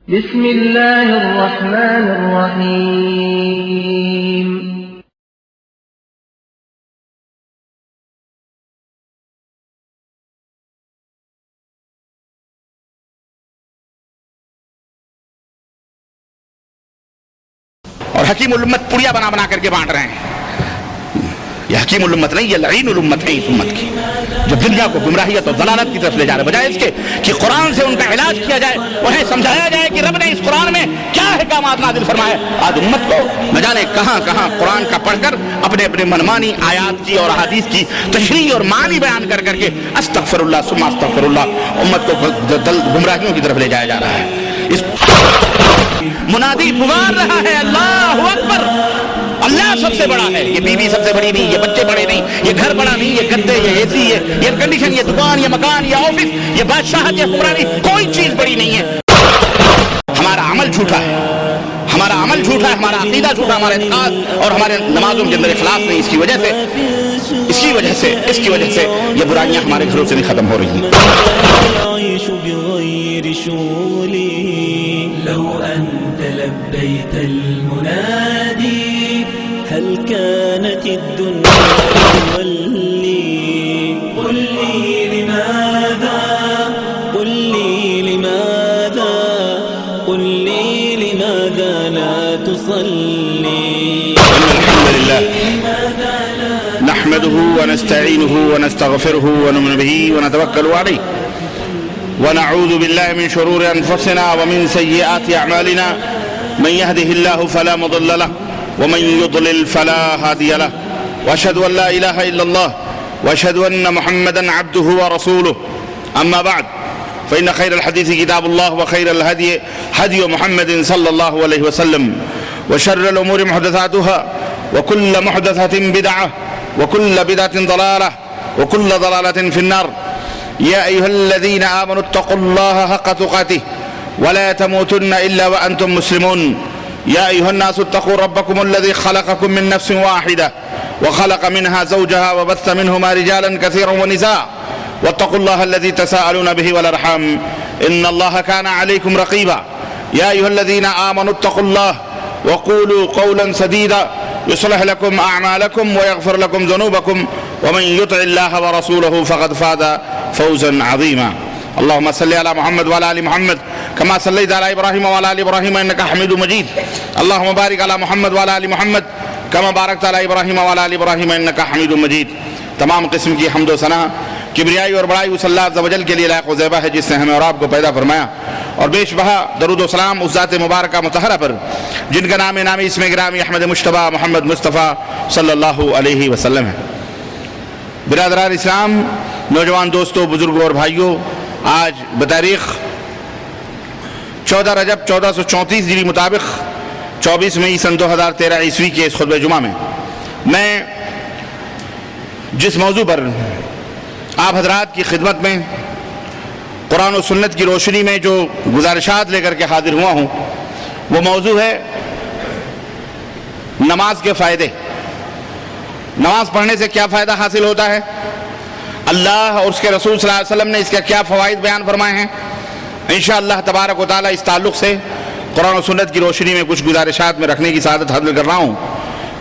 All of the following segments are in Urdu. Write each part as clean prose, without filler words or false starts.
بسم اللہ الرحمن الرحیم اور حکیم الامت پڑیا بنا بنا کر کے بانٹ رہے ہیں. یہ حکیم الامت نہیں، یہ لعین الامت ہے اس امت کی، جو دنیا کو گمراہیت اور ضلالت کی طرف لے جا رہے، بجائے اس کے کہ قرآن سے ان کا علاج کیا جائے، انہیں سمجھایا جائے کہ رب نے اس قرآن میں کیا احکامات نازل فرمائے. آج امت کو نہ جانے کہاں کہاں قرآن کا پڑھ کر اپنے اپنے منمانی آیات کی اور احادیث کی تشریح اور معنی بیان کر کر کے استغفر اللہ ثم استغفر اللہ امت کو گمراہیوں کی طرف لے جایا جا رہا ہے. اس منادی پکار رہا ہے اللہ اکبر، اللہ سب سے بڑا ہے. یہ بیوی سب سے بڑی نہیں، یہ بچے بڑے نہیں، یہ گھر بڑا نہیں، یہ گدے، یہ اے سی، یہ ایئر کنڈیشن، یہ دکان، یہ مکان، یہ آفس، یہ بادشاہت، یہ حکمرانی، کوئی چیز بڑی نہیں ہے. ہمارا عمل جھوٹا ہے، ہمارا عمل جھوٹا ہے، ہمارا عقیدہ جھوٹا، ہمارا اعتقاد اور ہمارے نمازوں کے اندر اخلاص نہیں. اس کی وجہ سے یہ برائیاں ہمارے گھروں سے نہیں ختم ہو رہی ہیں. لو أنت لبيت المنادي هل كانت الدنيا تولي قل لي لماذا قل لي لماذا قل لي لماذا لا تصلي. الحمد لله نحمده ونستعينه ونستغفره ونؤمن به ونتوكل عليه ونعوذ بالله من شرور أنفسنا ومن سيئات أعمالنا من يهده الله فلا مضل له ومن يضلل فلا هادي له وأشهد أن لا إله إلا الله وأشهد أن محمدا عبده ورسوله. أما بعد فإن خير الحديث كتاب الله وخير الهدي هدي محمد صلى الله عليه وسلم وشر الأمور محدثاتها وكل محدثة بدعة وكل بدعة ضلالة وكل ضلالة في النار. يا أيها الذين آمنوا اتقوا الله حق تقاته ولا تموتن إلا وأنتم مسلمون. يا أيها الناس اتقوا ربكم الذي خلقكم من نفس واحدة وخلق منها زوجها وبث منهما رجالا كثيرا ونساء واتقوا الله الذي تساءلون به والأرحام إن الله كان عليكم رقيبا. يا أيها الذين آمنوا اتقوا الله وقولوا قولا سديدا يصلح لكم أعمالكم ويغفر لكم ذنوبكم ومن يطع الله ورسوله فقد فاز فوزا عظيما. اللهم صل على محمد وعلى آل محمد كما صليت على إبراهيم وعلى آل إبراهيم إنك حميد مجيد. اللهم بارك على محمد وعلى آل محمد كما باركت على إبراهيم وعلى آل إبراهيم إنك حميد مجيد. تمام قسم کی حمد و ثنا کبریائی اور بڑائی اس اللہ عز و جل کے لیے لائق و زیبا ہے جس نے ہمیں اور آپ کو پیدا فرمایا، اور بیش بہا درود و سلام اس ذات مبارکہ مطہرہ پر جن کا نام نامی اسم گرامی احمد مجتبیٰ محمد مصطفیٰ صلی اللہ علیہ وسلم ہے. برادران اسلام، نوجوان دوستوں، بزرگوں اور بھائیوں، آج بتاریخ 14 رجب 1434 ہجری مطابق 24 مئی سن 2013 عیسوی کے اس خطبہ جمعہ میں میں جس موضوع پر آپ حضرات کی خدمت میں قرآن و سنت کی روشنی میں جو گزارشات لے کر کے حاضر ہوا ہوں، وہ موضوع ہے نماز کے فائدے. نماز پڑھنے سے کیا فائدہ حاصل ہوتا ہے، اللہ اور اس کے رسول صلی اللہ علیہ وسلم نے اس کے کیا فوائد بیان فرمائے ہیں. انشاءاللہ تبارک و تعالی اس تعلق سے قرآن و سنت کی روشنی میں کچھ گزارشات میں رکھنے کی سعادت حاصل کر رہا ہوں.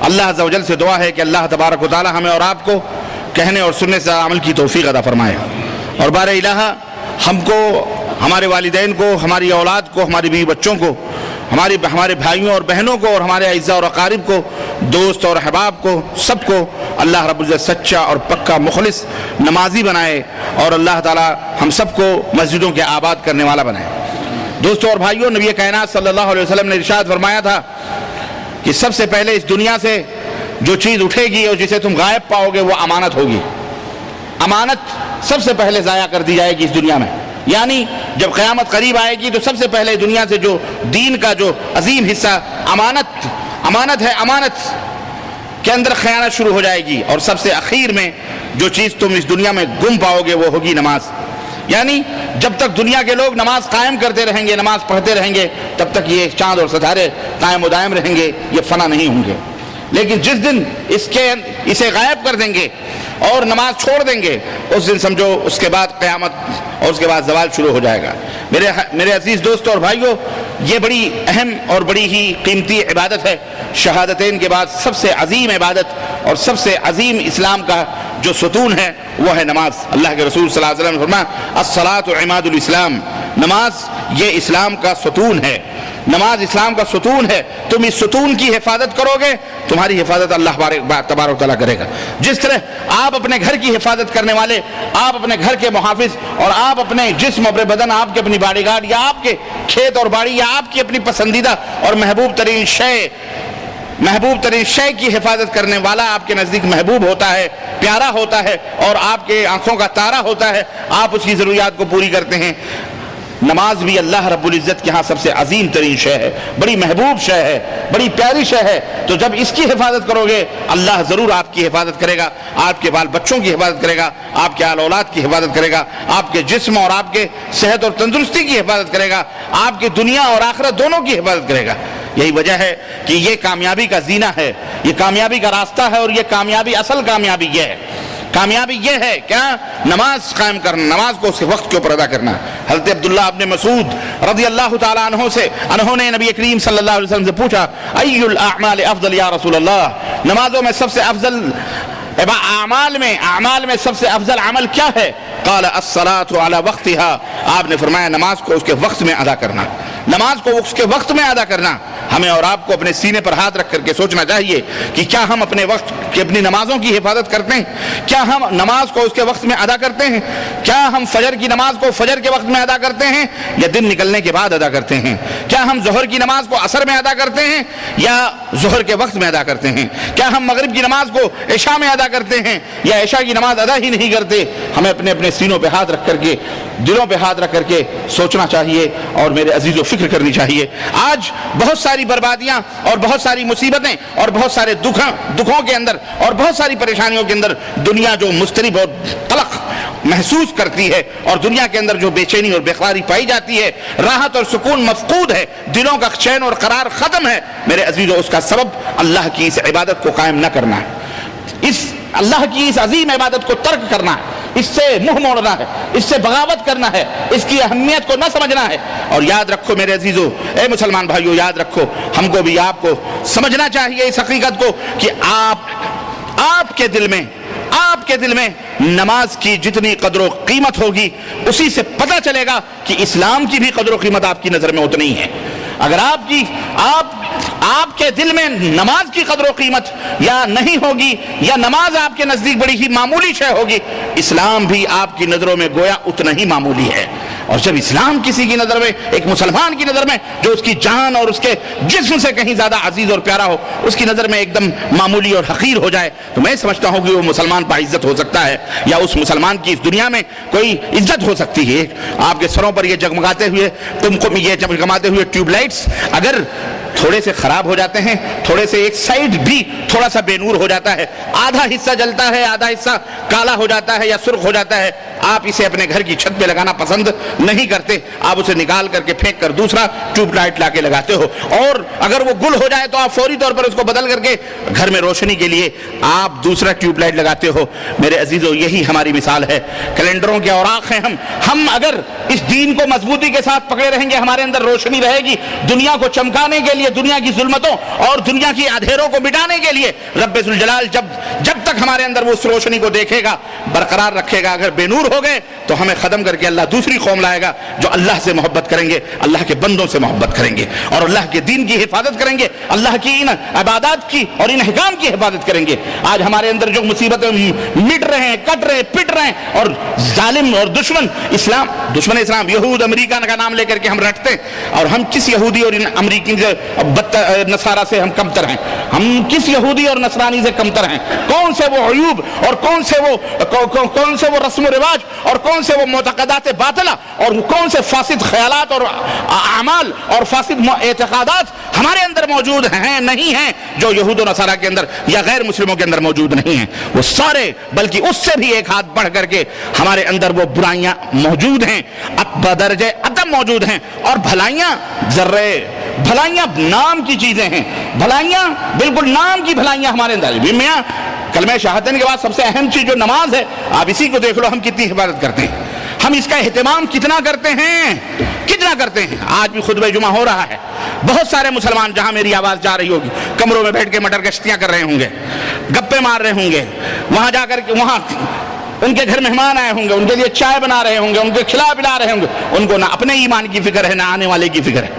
اللہ عز و جل سے دعا ہے کہ اللہ تبارک و تعالی ہمیں اور آپ کو کہنے اور سننے سے عمل کی توفیق عطا فرمائے، اور بار الہ ہم کو، ہمارے والدین کو، ہماری اولاد کو، ہماری بیوی بچوں کو، ہمارے بھائیوں اور بہنوں کو، اور ہمارے اعزاء اور اقارب کو، دوست اور احباب کو، سب کو اللہ رب العزت سچا اور پکا مخلص نمازی بنائے، اور اللہ تعالی ہم سب کو مسجدوں کے آباد کرنے والا بنائے. دوستوں اور بھائیوں، نبی کائنات صلی اللہ علیہ وسلم نے ارشاد فرمایا تھا کہ سب سے پہلے اس دنیا سے جو چیز اٹھے گی اور جسے تم غائب پاؤ گے وہ امانت ہوگی. امانت سب سے پہلے ضائع کر دی جائے گی اس دنیا میں، یعنی جب قیامت قریب آئے گی تو سب سے پہلے دنیا سے جو دین کا جو عظیم حصہ امانت ہے، امانت کے اندر خیانت شروع ہو جائے گی، اور سب سے اخیر میں جو چیز تم اس دنیا میں گم پاؤ گے وہ ہوگی نماز. یعنی جب تک دنیا کے لوگ نماز قائم کرتے رہیں گے، نماز پڑھتے رہیں گے، تب تک یہ چاند اور ستارے قائم و دائم رہیں گے، یہ فنا نہیں ہوں گے. لیکن جس دن اسے غائب کر دیں گے اور نماز چھوڑ دیں گے، اس دن سمجھو اس کے بعد قیامت اور اس کے بعد زوال شروع ہو جائے گا۔ میرے عزیز دوستوں اور بھائیوں، یہ بڑی اہم اور بڑی ہی قیمتی عبادت ہے۔ شہادتین کے بعد سب سے عظیم عبادت اور سب سے عظیم اسلام کا جو ستون ہے وہ ہے نماز۔ اللہ کے رسول صلی اللہ علیہ وسلم نے فرمایا الصلاۃ عماد الاسلام، نماز یہ اسلام کا ستون ہے، نماز اسلام کا ستون ہے۔ تم اس ستون کی حفاظت کرو گے، تمہاری حفاظت اللہ تبارک و تعالیٰ کرے گا۔ جس طرح آپ اپنے گھر کی حفاظت کرنے والے، آپ اپنے گھر کے محافظ، اور آپ اپنے جسم اور بدن، آپ کے اپنی باڈی گارڈ، یا آپ کے کھیت اور باڑی، یا آپ کی اپنی پسندیدہ اور محبوب ترین شے کی حفاظت کرنے والا آپ کے نزدیک محبوب ہوتا ہے، پیارا ہوتا ہے، اور آپ کے آنکھوں کا تارا ہوتا ہے، آپ اس کی ضروریات کو پوری کرتے ہیں۔ نماز بھی اللہ رب العزت کے ہاں سب سے عظیم ترین شے ہے، بڑی محبوب شے ہے، بڑی پیاری شے ہے۔ تو جب اس کی حفاظت کرو گے، اللہ ضرور آپ کی حفاظت کرے گا، آپ کے بال بچوں کی حفاظت کرے گا، آپ کے آل اولاد کی حفاظت کرے گا، آپ کے جسم اور آپ کے صحت اور تندرستی کی حفاظت کرے گا، آپ کی دنیا اور آخرت دونوں کی حفاظت کرے گا۔ یہی وجہ ہے کہ یہ کامیابی کا زینہ ہے، یہ کامیابی کا راستہ ہے، اور یہ کامیابی، اصل کامیابی یہ ہے۔ کامیابی یہ ہے کیا؟ نماز قائم کرنا، نماز کو اس کے وقت کے اوپر ادا کرنا۔ حضرت عبداللہ ابن مسعود رضی اللہ تعالیٰ عنہ نے نبی کریم صلی اللہ علیہ وسلم سے پوچھا ای الاعمال افضل یا رسول اللہ، نمازوں میں سب سے افضل اعمال میں سب سے افضل عمل کیا ہے؟ قال الصلاة علی وقتها، آپ نے فرمایا نماز کو اس کے وقت میں ادا کرنا، نماز کو اس کے وقت میں ادا کرنا۔ ہمیں اور آپ کو اپنے سینے پر ہاتھ رکھ کر کے سوچنا چاہیے کہ کیا ہم اپنے وقت کی اپنی نمازوں کی حفاظت کرتے ہیں؟ کیا ہم نماز کو اس کے وقت میں ادا کرتے ہیں؟ کیا ہم فجر کی نماز کو فجر کے وقت میں ادا کرتے ہیں یا دن نکلنے کے بعد ادا کرتے ہیں؟ کیا ہم ظہر کی نماز کو عصر میں ادا کرتے ہیں یا ظہر کے وقت میں ادا کرتے ہیں؟ کیا ہم مغرب کی نماز کو عشاء میں ادا کرتے ہیں یا عشاء کی نماز ادا ہی نہیں کرتے؟ ہمیں اپنے سینوں پہ ہاتھ رکھ کر کے، دلوں پہ ہاتھ رکھ کر کے سوچنا چاہیے اور میرے عزیزوں فکر کرنی چاہیے۔ آج بہت ساری بربادیاں اور بہت ساری مصیبتیں اور بہت سارے دکھوں کے اندر اور بہت ساری پریشانیوں کے اندر دنیا جو مضطرب اور قلق محسوس کرتی ہے، اور دنیا کے اندر جو بے چینی اور بےقراری پائی جاتی ہے، راحت اور سکون مفقود ہے، دلوں کا چین اور قرار ختم ہے، میرے عزیزوں اس کا سبب اللہ کی اس عبادت کو قائم نہ کرنا ہے، اس اللہ کی اس عظیم عبادت کو ترک کرنا ہے، اس سے منہ موڑنا ہے، اس سے بغاوت کرنا ہے، اس کی اہمیت کو نہ سمجھنا ہے۔ اور یاد رکھو میرے عزیزوں، اے مسلمان بھائیوں، یاد رکھو، ہم کو بھی آپ کو سمجھنا چاہیے اس حقیقت کو کہ آپ کے دل میں نماز کی جتنی قدر و قیمت ہوگی، اسی سے پتہ چلے گا کہ اسلام کی بھی قدر و قیمت آپ کی نظر میں اتنی ہے۔ اگر آپ کے دل میں نماز کی قدر و قیمت یا نہیں ہوگی، یا نماز آپ کے نزدیک بڑی ہی معمولی شے ہوگی، اسلام بھی آپ کی نظروں میں گویا اتنا ہی معمولی ہے۔ اور جب اسلام کسی کی نظر میں، ایک مسلمان کی نظر میں جو اس کی جان اور اس کے جسم سے کہیں زیادہ عزیز اور پیارا ہو، اس کی نظر میں ایک دم معمولی اور حقیر ہو جائے، تو میں سمجھتا ہوں کہ وہ مسلمان باعزت ہو سکتا ہے، یا اس مسلمان کی اس دنیا میں کوئی عزت ہو سکتی ہے۔ آپ کے سروں پر یہ جگمگاتے ہوئے ٹیوب لائٹس اگر تھوڑے سے خراب ہو جاتے ہیں، تھوڑے سے ایک سائیڈ بھی تھوڑا سا بے نور ہو جاتا ہے، آدھا حصہ جلتا ہے، آدھا حصہ کالا ہو جاتا ہے یا سرخ ہو جاتا ہے، آپ اسے اپنے گھر کی چھت پہ لگانا پسند نہیں کرتے، آپ اسے نکال کر کے پھینک کر دوسرا ٹیوب لائٹ لا کے لگاتے ہو، اور اگر وہ گل ہو جائے تو آپ فوری طور پر اس کو بدل کر کے گھر میں روشنی کے لیے آپ دوسرا ٹیوب لائٹ لگاتے ہو۔ میرے عزیزو، یہی ہماری مثال ہے، کیلنڈروں کے اوراق ہیں ہم اگر اس دین کو مضبوطی کے ساتھ پکڑے رہیں گے، ہمارے اندر روشنی رہے گی، دنیا کو چمکانے کے لیے، دنیا کی ظلمتوں اور دنیا کی اندھیروں کو مٹانے کے لیے رب ذوالجلال جب تک ہمارے اندر وہ اس روشنی کو دیکھے گا، برقرار رکھے گا۔ اگر بے نور ہو گئے تو ہمیں ختم کر کے اللہ دوسری قوم لائے گا جو اللہ سے محبت کریں گے، اللہ کے بندوں سے محبت کریں گے اور اللہ کے دین کی حفاظت کریں گے، اللہ کی ان عبادات کی اور ان احکام کی حفاظت کریں گے۔ آج ہمارے اندر جو مصیبتیں مٹ رہے ہیں، کٹ رہے ہیں، پٹ رہے ہیں، اور ظالم اور دشمن اسلام یہود امریکہ کا نام لے کر کے ہم رٹتے ہیں، اور ہم کس یہودی اور امریکی نصارہ سے ہم کمتر ہیں؟ ہم کس یہودی اور نصرانی سے کمتر ہیں؟ کون سے وہ عیوب اور کون سے وہ رسم و رواج اور کون سے وہ معتقدات باطلہ اور کون سے فاسد خیالات اور اعمال اور فاسد اعتقادات ہمارے اندر موجود ہیں نہیں ہیں جو یہود و نصارہ کے اندر یا غیر مسلموں کے اندر موجود نہیں ہیں؟ وہ سارے، بلکہ اس سے بھی ایک ہاتھ بڑھ کر کے ہمارے اندر وہ برائیاں موجود ہیں، بدرجہ عدم موجود ہیں، اور بھلائیاں نام کی چیزیں ہیں، بھلائیاں بالکل نام کی بھلائیاں ہمارے اندر۔ میاں کلمہ شہادتین کے بعد سب سے اہم چیز جو نماز ہے، آپ اسی کو دیکھ لو ہم کتنی حفاظت کرتے ہیں، ہم اس کا اہتمام کتنا کرتے ہیں، کتنا کرتے ہیں۔ آج بھی خطبہ جمعہ ہو رہا ہے، بہت سارے مسلمان جہاں میری آواز جا رہی ہوگی کمروں میں بیٹھ کے مٹر گشتیاں کر رہے ہوں گے، گپے مار رہے ہوں گے، وہاں جا کر کے وہاں ان کے گھر مہمان آئے ہوں گے، ان کے لیے چائے بنا رہے ہوں گے، ان کو کھلا پلا رہے ہوں گے، ان کو نہ اپنے ایمان کی فکر ہے نہ آنے والے کی فکر ہے۔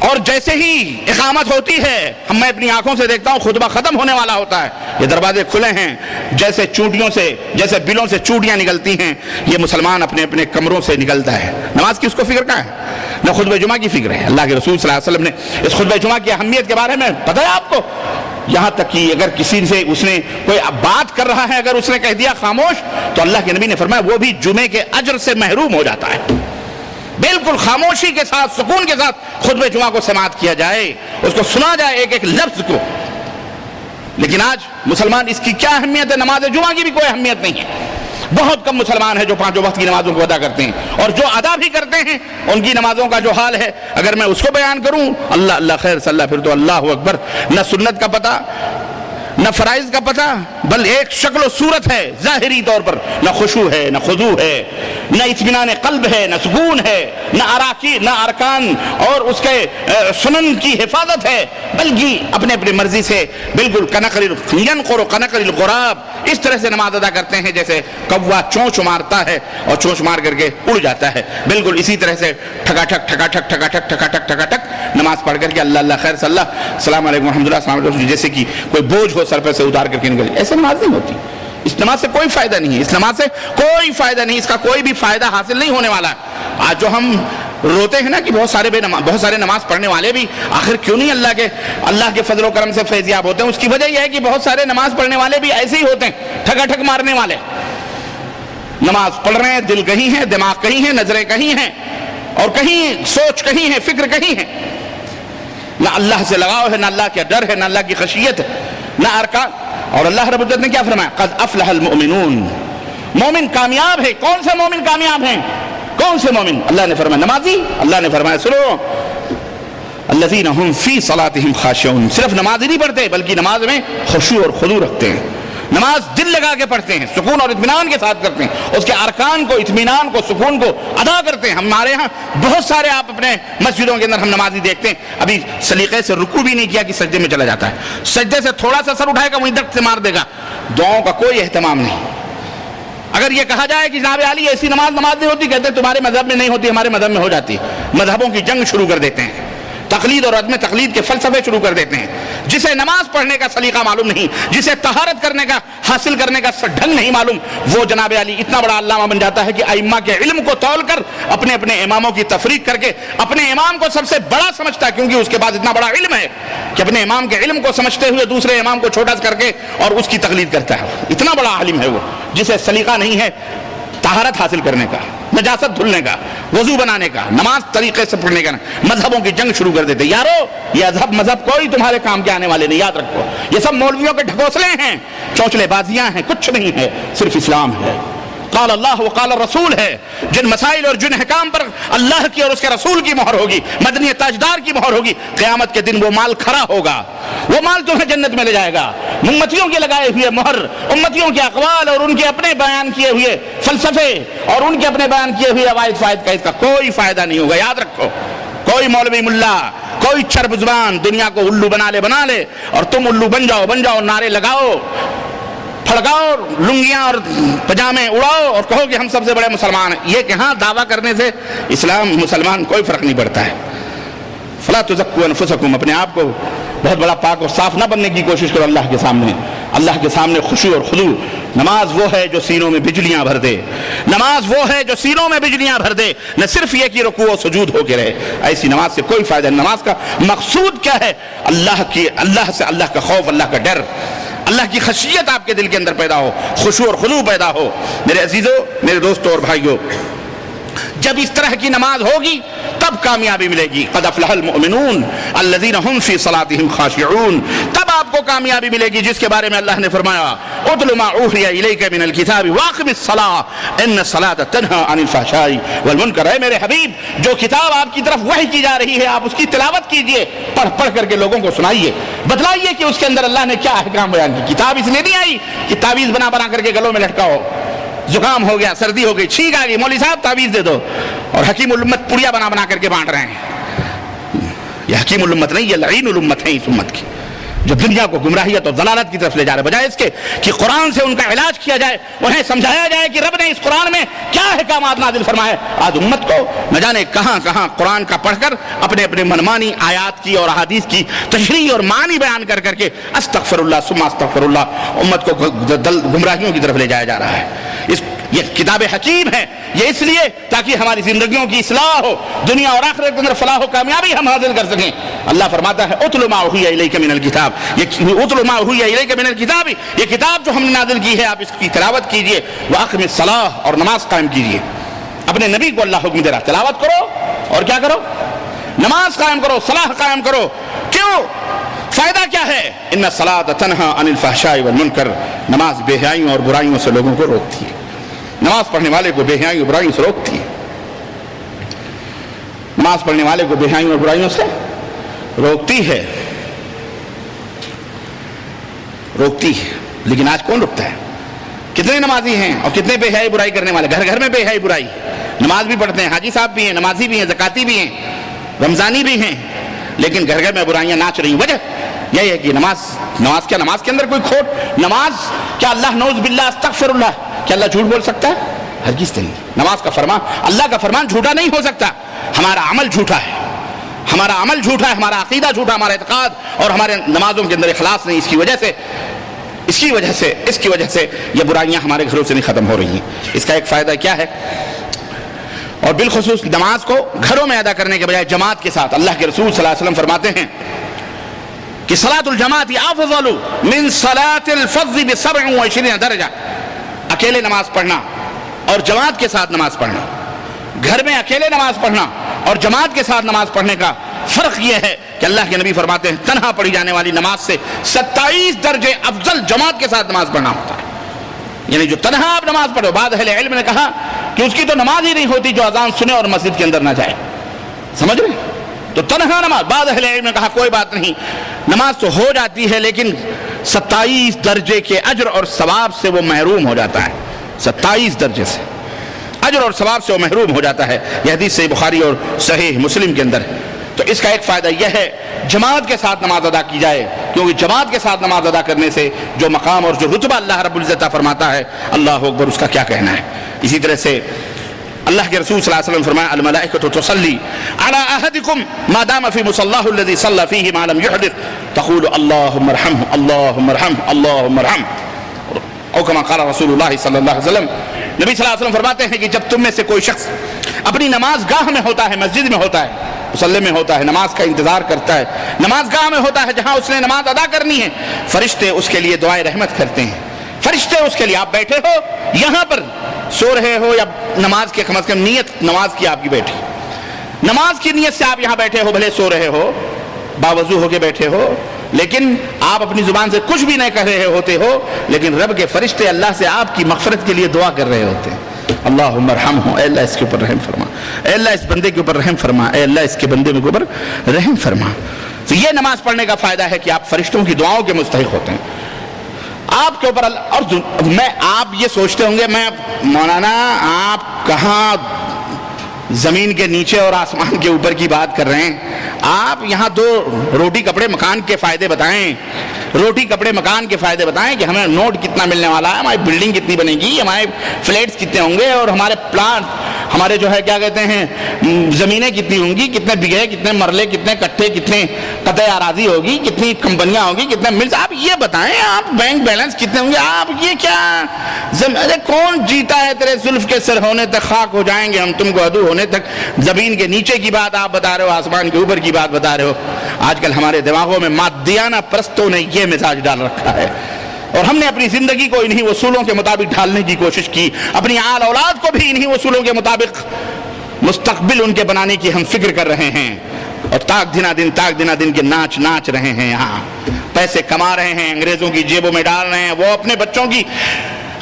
اور جیسے ہی اقامت ہوتی ہے، میں اپنی آنکھوں سے دیکھتا ہوں خطبہ ختم ہونے والا ہوتا ہے، یہ دروازے کھلے ہیں، جیسے چونٹیوں سے، جیسے بلوں سے چونٹیاں نکلتی ہیں، یہ مسلمان اپنے اپنے کمروں سے نکلتا ہے۔ نماز کی اس کو فکر کہاں ہے؟ نہ خطبہ جمعہ کی فکر ہے۔ اللہ کے رسول صلی اللہ علیہ وسلم نے اس خطبہ جمعہ کی اہمیت کے بارے میں پتہ ہے آپ کو، یہاں تک کہ اگر کسی سے اس نے کوئی بات کر رہا ہے، اگر اس نے کہہ دیا خاموش، تو اللہ کے نبی نے فرمایا وہ بھی جمعے کے اجر سے محروم ہو جاتا ہے۔ بالکل خاموشی کے ساتھ، سکون کے ساتھ خطبہ جمعہ کو سماعت کیا جائے، اس کو سنا جائے ایک ایک لفظ کو۔ لیکن آج مسلمان اس کی کیا اہمیت ہے؟ نماز جمعہ کی بھی کوئی اہمیت نہیں ہے۔ بہت کم مسلمان ہیں جو پانچوں وقت کی نمازوں کو ادا کرتے ہیں، اور جو ادا بھی کرتے ہیں ان کی نمازوں کا جو حال ہے اگر میں اس کو بیان کروں، اللہ اللہ خیر صلی اللہ، پھر تو اللہ اکبر، نہ سنت کا پتہ، نہ فرائض کا پتہ، بل ایک شکل و صورت ہے ظاہری طور پر، نہ خشوع ہے، نہ خضوع ہے، نہ اطمینان قلب ہے، نہ سکون ہے، نہ نہ ارکان اور اس کے سنن کی حفاظت ہے، بلکہ اپنے اپنے مرضی سے بالکل کنقر الغراب اس طرح سے نماز ادا کرتے ہیں جیسے کوا چونچ مارتا ہے اور چونچ مار کر کے اڑ جاتا ہے، بالکل اسی طرح سے ٹھکا ٹھک ٹھکا ٹھک ٹھکا ٹھک ٹھکا ٹھک ٹھکا ٹھک نماز پڑھ کر کے اللہ اللہ خیر صلی اللہ، السلام علیکم ورحمۃ اللہ، السلام علیکم، جیسے کہ کوئی بوجھ ہو سر پہ سے اتار کر کے نکل، ایسے نماز نہیں ہوتی۔ اس نماز سے کوئی فائدہ نہیں ہے، اس نماز سے کوئی فائدہ نہیں، اس کا کوئی بھی فائدہ حاصل نہیں ہونے والا ہے۔ آج جو ہم روتے ہیں نا کہ بہت سارے نماز پڑھنے والے بھی آخر کیوں نہیں اللہ کے فضل و کرم سے فیضیاب ہوتے ہیں، اس کی وجہ یہ ہے کہ بہت سارے نماز پڑھنے والے بھی ایسے ہی ہوتے ہیں، ٹھگا ٹھگ مارنے والے۔ نماز پڑھ رہے ہیں، دل کہیں ہے، دماغ کہیں ہے، نظریں کہیں ہیں، اور کہیں سوچ کہیں ہے، فکر کہیں ہے، نہ اللہ سے لگاؤ ہے، نہ اللہ کا ڈر ہے، نہ اللہ کی خشیت ہے، نہ ارکان۔ اور اللہ رب العزت نے کیا فرمایا؟ قد افلح المؤمنون، مومن کامیاب ہے۔ کون سے مومن کامیاب ہیں؟ کون سے مومن؟ اللہ نے فرمایا نمازی۔ اللہ نے فرمایا سنو، الذین هم فی صلاتهم خاشعون، صرف نماز ہی نہیں پڑھتے بلکہ نماز میں خشوع اور خضوع رکھتے ہیں، نماز دل لگا کے پڑھتے ہیں، سکون اور اطمینان کے ساتھ کرتے ہیں، اس کے ارکان کو، اطمینان کو، سکون کو ادا کرتے ہیں۔ ہمارے ہاں بہت سارے آپ اپنے مسجدوں کے اندر ہم نمازی دیکھتے ہیں ابھی سلیقے سے رکوع بھی نہیں کیا کہ سجدے میں چلا جاتا ہے، سجدے سے تھوڑا سا سر اٹھائے گا وہیں دھک سے مار دے گا، دعاؤں کا کوئی اہتمام نہیں۔ اگر یہ کہا جائے کہ جناب علی ایسی نماز نہیں ہوتی، کہتے ہیں تمہارے مذہب میں نہیں ہوتی، ہمارے مذہب میں ہو جاتی ہے۔ مذہبوں کی جنگ شروع کر دیتے ہیں، تقلید اور عدم تقلید کے فلسفے شروع کر دیتے ہیں۔ جسے نماز پڑھنے کا سلیقہ معلوم نہیں، جسے طہارت کرنے کا، حاصل کرنے کا ڈھنگ نہیں معلوم، وہ جناب علی اتنا بڑا علامہ بن جاتا ہے کہ ائمہ کے علم کو تول کر اپنے اپنے اماموں کی تفریق کر کے اپنے امام کو سب سے بڑا سمجھتا ہے، کیونکہ اس کے بعد اتنا بڑا علم ہے کہ اپنے امام کے علم کو سمجھتے ہوئے دوسرے امام کو چھوٹا کر کے اور اس کی تقلید کرتا ہے۔ اتنا بڑا عالم ہے وہ، جسے سلیقہ نہیں ہے طہارت حاصل کرنے کا، نجاست دھلنے کا، وضو بنانے کا، نماز طریقے سے پڑھنے کا۔ مذہبوں کی جنگ شروع کر دیتے، یارو یہ مذہب کوئی تمہارے کام کے آنے والے نہیں، یاد رکھو یہ سب مولویوں کے ڈھکوسلے ہیں، چونچلے بازیاں ہیں، کچھ نہیں ہے، صرف اسلام ہے، قال اللہ وقال الرسول ہے۔ جن مسائل اور جن حکام پر اللہ کی اور اس کے رسول کی مہر ہوگی، مدنی تاجدار کی مہر ہوگی، قیامت کے دن وہ مال کھڑا ہوگا، وہ مال تمہیں جنت میں لے جائے گا۔ امتیوں کے لگائے ہوئے مہر، امتیوں کے اقوال اور ان کے اپنے بیان کیے ہوئے فلسفے اور ان کے اپنے بیان کیے ہوئے عوائد فائد کا اس کا کوئی فائدہ نہیں ہوگا، یاد رکھو۔ کوئی مولوی ملا، کوئی چرب زبان دنیا کو الو بنا لے اور تم الو بن جاؤ، نعرے لگاؤ، پھڑکاؤ، لنگیاں اور پجامے اڑاؤ اور کہو کہ ہم سب سے بڑے مسلمان ہیں۔ یہ کہ ہاں دعویٰ کرنے سے اسلام مسلمان کوئی فرق نہیں پڑتا ہے۔ فلا تزکوا انفسکم، اپنے آپ کو بہت بڑا پاک اور صاف نہ بننے کی کوشش کرو اللہ کے سامنے۔ اللہ کے سامنے خشوع اور خضوع۔ نماز وہ ہے جو سینوں میں بجلیاں بھر دے، نماز وہ ہے جو سینوں میں بجلیاں بھر دے، نہ صرف یہ کہ رکوع و سجود ہو کے رہے۔ ایسی نماز سے کوئی فائدہ نہیں۔ نماز کا مقصود کیا ہے؟ اللہ سے اللہ کا خوف، اللہ کا ڈر، اللہ کی خشیت آپ کے دل کے اندر پیدا ہو، خشوع اور خضوع پیدا ہو۔ میرے عزیزوں، میرے دوستوں اور بھائیوں، جب اس طرح کی نماز ہوگی تب کامیابی ملے گی۔ قد افلح المؤمنون الذین هم فی صلاتهم خاشعون، تب آپ کو کامیابی ملے گی جس کے بارے میں اللہ نے فرمایا اتل ما اوحی الیک من الکتاب واقم الصلاۃ ان الصلاۃ تنہی عن الفحشاء والمنکر۔ اے میرے حبیب، جو کتاب آپ کی طرف وحی کی جا رہی ہے آپ اس کی تلاوت کیجئے، پڑھ پڑھ کر کے لوگوں کو سنائیے، بتلائیے کہ اس کے اندر اللہ نے کیا احکام بیان کی۔ کتاب اس لیے نہیں آئی کہ تعویذ بنا بنا کر کے گلوں میں لٹکاؤ، زکام ہو گیا، سردی ہو گئی، چھینک آ گئی، مولوی صاحب تعویذ دے دو، اور حکیم الامت پڑیا بنا بنا کر کے بانٹ رہے ہیں۔ یہ حکیم الامت نہیں، یہ لعین الامت ہے اس امت کی، جو دنیا کو گمراہیت اور ضلالت کی طرف لے جا رہے، بجائے اس کے کہ قرآن سے ان کا علاج کیا جائے، انہیں سمجھایا جائے کہ رب نے اس قرآن میں کیا احکامات نازل فرمائے۔ آج امت کو نہ جانے کہاں کہاں قرآن کا پڑھ کر اپنے اپنے منمانی آیات کی اور احادیث کی تشریح اور معنی بیان کر کر کے استغفر اللہ ثم استغفر اللہ، امت کو گمراہیوں کی طرف لے جایا جا رہا ہے۔ یہ کتاب حکیم ہے، یہ اس لیے تاکہ ہماری زندگیوں کی اصلاح ہو، دنیا اور آخرت کے اندر فلاح و کامیابی ہم حاصل کر سکیں۔ اللہ فرماتا ہے اتل ما اوحی الیک من الکتاب، یہ اتل ما اوحی الیک من الکتاب، یہ کتاب جو ہم نے نازل کی ہے آپ اس کی تلاوت کیجئے، واقم الصلاۃ، اور نماز قائم کیجئے۔ اپنے نبی کو اللہ حکم دے رہا، تلاوت کرو اور کیا کرو؟ نماز قائم کرو، صلاح قائم کرو۔ کیوں؟ فائدہ کیا ہے؟ ان الصلاۃ تنہی عن الفحشاء والمنکر، نماز بے حیائیوں اور برائیوں سے لوگوں کو روکتی ہے، نماز پڑھنے والے کو بے حیائیوں اور برائیوں سے روکتی ہے، نماز پڑھنے والے کو بے حیائیوں اور برائیوں سے روکتی ہے، روکتی ہے۔ لیکن آج کون رکتا ہے؟ کتنے نمازی ہیں اور کتنے بے حیائی برائی کرنے والے؟ گھر گھر میں بے حیائی برائی، نماز بھی پڑھتے ہیں، حاجی صاحب بھی ہیں، نمازی بھی ہیں، زکاتی بھی ہیں، رمضانی بھی ہیں، لیکن گھر گھر میں برائیاں ناچ رہی ہیں۔ وجہ یہی ہے کہ نماز کیا، نماز کے اندر کوئی کھوٹ؟ نماز کیا اللہ نعوذ باللہ استغفر اللہ، کیا اللہ جھوٹ بول سکتا ہے؟ ہرگز نہیں۔ نماز کا فرمان، اللہ کا فرمان جھوٹا نہیں ہو سکتا، ہمارا عمل جھوٹا ہے، ہمارا عمل جھوٹا ہے، ہمارا عقیدہ جھوٹا، ہمارا اعتقاد اور ہمارے نمازوں کے اندر اخلاص نہیں۔ اس کی وجہ سے یہ برائیاں ہمارے گھروں سے نہیں ختم ہو رہی ہیں۔ اس کا ایک فائدہ کیا ہے؟ اور بالخصوص نماز کو گھروں میں ادا کرنے کے بجائے جماعت کے ساتھ، اللہ کے رسول صلی اللہ علیہ وسلم فرماتے ہیں کہ صلاۃ الجماعت افضل من صلاۃ الفض ب27 درجہ۔ اکیلے نماز پڑھنا اور جماعت کے ساتھ نماز پڑھنا، گھر میں اکیلے نماز پڑھنا اور جماعت کے ساتھ نماز پڑھنے کا فرق یہ ہے کہ اللہ کے نبی فرماتے ہیں تنہا پڑھی جانے والی نماز سے 27 درجے افضل جماعت کے ساتھ نماز پڑھنا ہوتا ہے۔ یعنی جو تنہا آپ نماز پڑھو، بعض اہل علم نے کہا کہ اس کی تو نماز ہی نہیں ہوتی جو اذان سنے اور مسجد کے اندر نہ جائے، سمجھ رہے؟ تو تنہا نماز، بعض اہل علم نے کہا کوئی بات نہیں، نماز تو ہو جاتی ہے لیکن 27 درجے کے اجر اور ثواب سے وہ محروم ہو جاتا ہے، 27 درجے سے اجر اور ثواب سے وہ محروم ہو جاتا ہے۔ یہ حدیث صحیح بخاری اور صحیح مسلم کے اندر ہے۔ تو اس کا ایک فائدہ یہ ہے جماعت کے ساتھ نماز ادا کی جائے، کیونکہ جماعت کے ساتھ نماز ادا کرنے سے جو مقام اور جو رتبہ اللہ رب العزت فرماتا ہے، اللہ اکبر، اس کا کیا کہنا ہے۔ اسی طرح سے اللہ کے رسول صلی اللہ علیہ وسلم فرمایا الملائکۃ تصلی علی احدکم ما دام فی مصلاہ الذی صلی فیہ ما لم یحدث تقول اللہم ارحمہ اللہم ارحمہ اللہم ارحمہ، او کما قال رسول اللہ صلی اللہ علیہ وسلم۔ نبی صلی اللہ علیہ وسلم فرماتے ہیں کہ جب تم میں سے کوئی شخص اپنی نماز گاہ میں ہوتا ہے، مسجد میں ہوتا ہے، مصلی میں ہوتا ہے، نماز کا انتظار کرتا ہے، نماز گاہ میں ہوتا ہے جہاں اس نے نماز ادا کرنی ہے، فرشتے اس کے لیے دعائے رحمت کرتے ہیں۔ فرشتے اس کے لیے، آپ بیٹھے ہو یہاں پر سو رہے ہو یا نماز کے کم از کم نیت نماز کی آپ کی بیٹھی، نماز کی نیت سے آپ یہاں بیٹھے ہو، بھلے سو رہے ہو، باوضو ہو کے بیٹھے ہو، لیکن آپ اپنی زبان سے کچھ بھی نہیں کہہ رہے ہوتے ہو، لیکن رب کے فرشتے اللہ سے آپ کی مغفرت کے لیے دعا کر رہے ہوتے ہیں۔ اللہم ارحمہ، اے اللہ اس کے اوپر رحم فرما، اے اللہ اس بندے کے اوپر رحم فرما، اے اللہ اس کے بندے کے اوپر رحم فرما۔ تو یہ نماز پڑھنے کا فائدہ ہے کہ آپ فرشتوں کی دعاؤں کے مستحق ہوتے ہیں آپ کے اوپر۔ اور آپ یہ سوچتے ہوں گے میں مولانا آپ کہاں زمین کے نیچے اور آسمان کے اوپر کی بات کر رہے ہیں، آپ یہاں دو روٹی کپڑے مکان کے فائدے بتائیں، روٹی کپڑے مکان کے فائدے بتائیں کہ ہمیں نوٹ کتنا ملنے والا ہے، ہماری بلڈنگ کتنی بنے گی، ہمارے فلیٹس کتنے ہوں گے، اور ہمارے پلانٹ، ہمارے جو ہے کیا کہتے ہیں زمینیں کتنی ہوں گی، کتنے بگھے، کتنے مرلے، کتنے کٹھے، کتنے قطع اراضی ہوگی، کتنی کمپنیاں ہوگی، کتنے ملز، آپ یہ بتائیں، آپ بینک بیلنس کتنے ہوں گے، آپ یہ کیا ارے کون جیتا ہے تیرے زلف کے سر ہونے تک خاک ہو جائیں گے ہم تم کو ادو ہونے تک، زمین کے نیچے کی بات آپ بتا رہے ہو، آسمان کے اوپر کی بات بتا رہے ہو۔ آج کل ہمارے دماغوں میں مادیانہ پرستوں نے یہ مزاج ڈال رکھا ہے، اور ہم نے اپنی زندگی کو انہی اصولوں کے مطابق ڈھالنے کی کوشش کی، اپنی آل اولاد کو بھی انہی اصولوں کے مطابق مستقبل ان کے بنانے کی ہم فکر کر رہے ہیں۔ اور تاک دنا دن کے ناچ رہے ہیں، یہاں پیسے کما رہے ہیں، انگریزوں کی جیبوں میں ڈال رہے ہیں، وہ اپنے بچوں کی،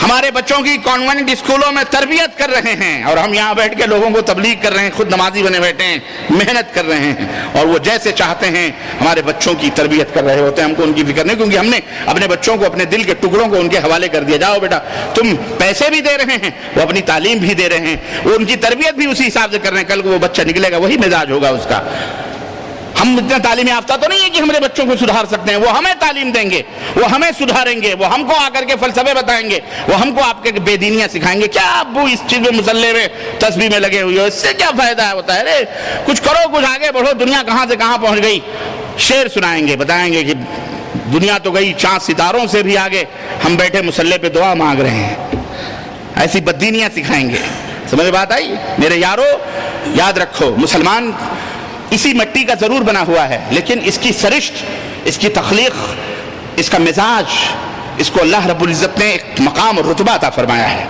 ہمارے بچوں کی کانوینٹ اسکولوں میں تربیت کر رہے ہیں، اور ہم یہاں بیٹھ کے لوگوں کو تبلیغ کر رہے ہیں، خود نمازی بنے بیٹھے ہیں، محنت کر رہے ہیں، اور وہ جیسے چاہتے ہیں ہمارے بچوں کی تربیت کر رہے ہوتے ہیں، ہم کو ان کی فکر نہیں، کیونکہ ہم نے اپنے بچوں کو اپنے دل کے ٹکڑوں کو ان کے حوالے کر دیا، جاؤ بیٹا تم پیسے بھی دے رہے ہیں، وہ اپنی تعلیم بھی دے رہے ہیں، وہ ان کی تربیت بھی اسی حساب سے کر رہے ہیں، کل کو وہ بچہ نکلے گا وہی مزاج ہوگا اس کا۔ ہم اتنا تعلیم یافتہ تو نہیں ہے کہ ہمارے بچوں کو سدھار سکتے ہیں، وہ ہمیں تعلیم دیں گے، وہ ہمیں سدھاریں گے، وہ ہم کو آ کر کے فلسفے بتائیں گے، وہ ہم کو آپ کے بے دینیاں سکھائیں گے، کیا ابو اس چیز میں مسلح میں تسبیح میں لگے ہوئے ہو، اس سے کیا فائدہ ہوتا ہے، رے کچھ کرو، کچھ آگے بڑھو، دنیا کہاں سے کہاں پہنچ گئی۔ شعر سنائیں گے، بتائیں گے کہ دنیا تو گئی چاند ستاروں سے بھی آگے، ہم بیٹھے مسلح پہ دعا مانگ رہے ہیں، ایسی بددینیاں سکھائیں گے۔ سمجھ بات آئی؟ میرے یارو یاد رکھو، مسلمان اسی مٹی کا ضرور بنا ہوا ہے، لیکن اس کی سرشت، اس کی تخلیق، اس کا مزاج، اس کو اللہ رب العزت نے ایک مقام اور رتبہ عطا فرمایا ہے۔